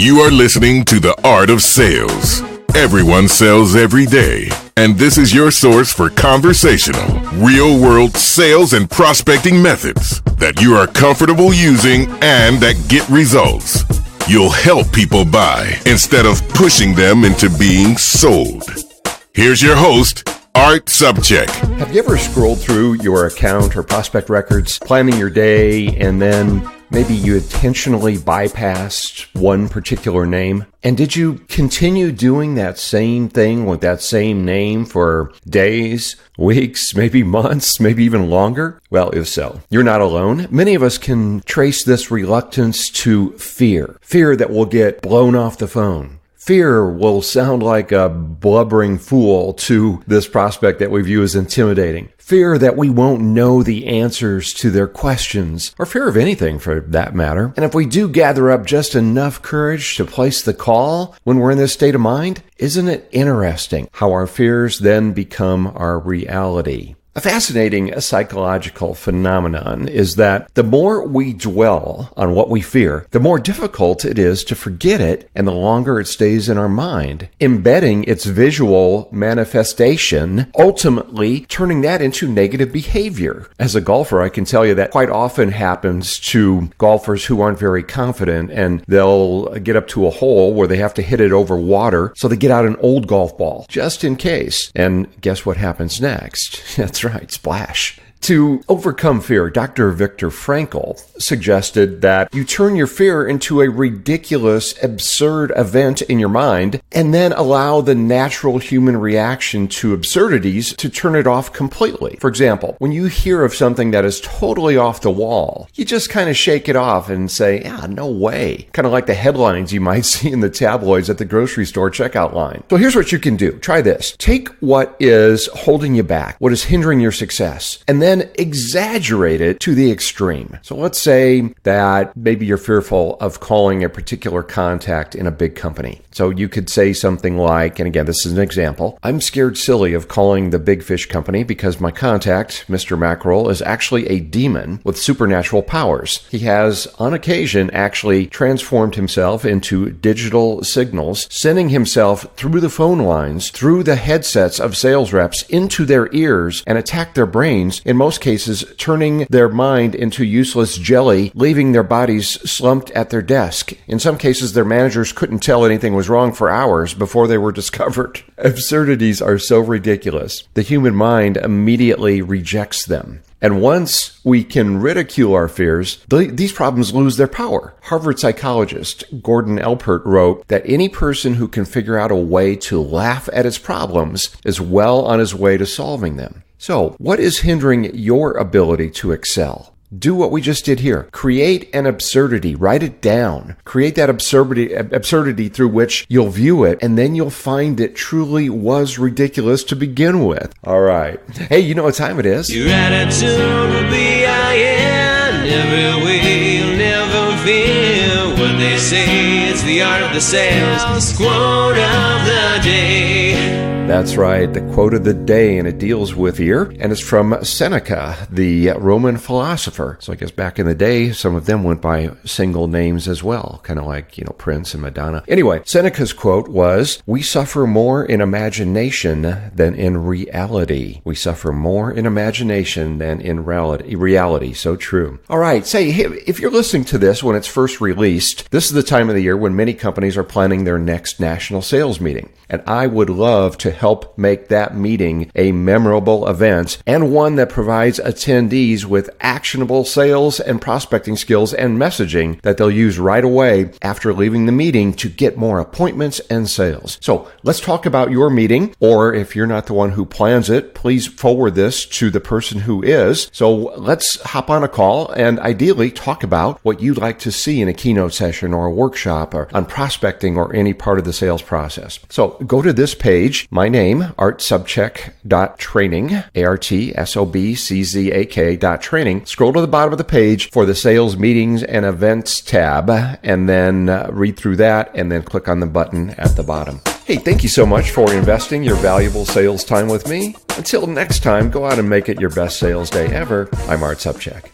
You are listening to The Art of Sales. Everyone sells every day, and this is your source for conversational, real-world sales and prospecting methods that you are comfortable using and that get results. You'll help people buy instead of pushing them into being sold. Here's your host, Art Subcheck. Have you ever scrolled through your account or prospect records, planning your day, and then maybe you intentionally bypassed one particular name? And did you continue doing that same thing with that same name for days, weeks, maybe months, maybe even longer? Well, if so, you're not alone. Many of us can trace this reluctance to fear. Fear that we'll get blown off the phone. Fear will sound like a blubbering fool to this prospect that we view as intimidating. Fear that we won't know the answers to their questions, or fear of anything for that matter. And if we do gather up just enough courage to place the call when we're in this state of mind, isn't it interesting how our fears then become our reality? A fascinating psychological phenomenon is that the more we dwell on what we fear, the more difficult it is to forget it and the longer it stays in our mind, embedding its visual manifestation, ultimately turning that into negative behavior. As a golfer, I can tell you that quite often happens to golfers who aren't very confident, and they'll get up to a hole where they have to hit it over water, so they get out an old golf ball just in case. And guess what happens next? That's right, splash. To overcome fear, Dr. Viktor Frankl suggested that you turn your fear into a ridiculous, absurd event in your mind and then allow the natural human reaction to absurdities to turn it off completely. For example, when you hear of something that is totally off the wall, you just kind of shake it off and say, no way. Kind of like the headlines you might see in the tabloids at the grocery store checkout line. So here's what you can do. Try this. Take what is holding you back, what is hindering your success, and then exaggerate it to the extreme. So let's say that maybe you're fearful of calling a particular contact in a big company. So you could say something like, and again, this is an example, I'm scared silly of calling the big fish company because my contact, Mr. Mackerel, is actually a demon with supernatural powers. He has, on occasion, actually transformed himself into digital signals, sending himself through the phone lines, through the headsets of sales reps, into their ears, and attack their brains, in most cases turning their mind into useless jelly, leaving their bodies slumped at their desk. In some cases, their managers couldn't tell anything was wrong for hours before they were discovered. Absurdities are so ridiculous. The human mind immediately rejects them. And once we can ridicule our fears, these problems lose their power. Harvard psychologist Gordon Elpert wrote that any person who can figure out a way to laugh at his problems is well on his way to solving them. So, what is hindering your ability to excel? Do what we just did here. Create an absurdity. Write it down. Create that absurdity through which you'll view it, and then you'll find it truly was ridiculous to begin with. All right. Hey, you know what time it is? Your attitude will be iron. Every way you'll never feel what they say. It's the art of the sales. Quote of the day. That's right, the quote of the day, and it deals with fear, and it's from Seneca, the Roman philosopher. So I guess back in the day, some of them went by single names as well, kind of like, Prince and Madonna. Anyway, Seneca's quote was, "We suffer more in imagination than in reality." We suffer more in imagination than in reality. So true. All right, say, if you're listening to this when it's first released, this is the time of the year when many companies are planning their next national sales meeting. And I would love to help make that meeting a memorable event and one that provides attendees with actionable sales and prospecting skills and messaging that they'll use right away after leaving the meeting to get more appointments and sales. So let's talk about your meeting, or if you're not the one who plans it, please forward this to the person who is. So let's hop on a call and ideally talk about what you'd like to see in a keynote session or a workshop or on prospecting or any part of the sales process. So go to this page, my name, artsobcheck.training, ARTSOBCZAK.training. Scroll to the bottom of the page for the sales meetings and events tab, and then read through that, and then click on the button at the bottom. Hey, thank you so much for investing your valuable sales time with me. Until next time, go out and make it your best sales day ever. I'm Art Subcheck.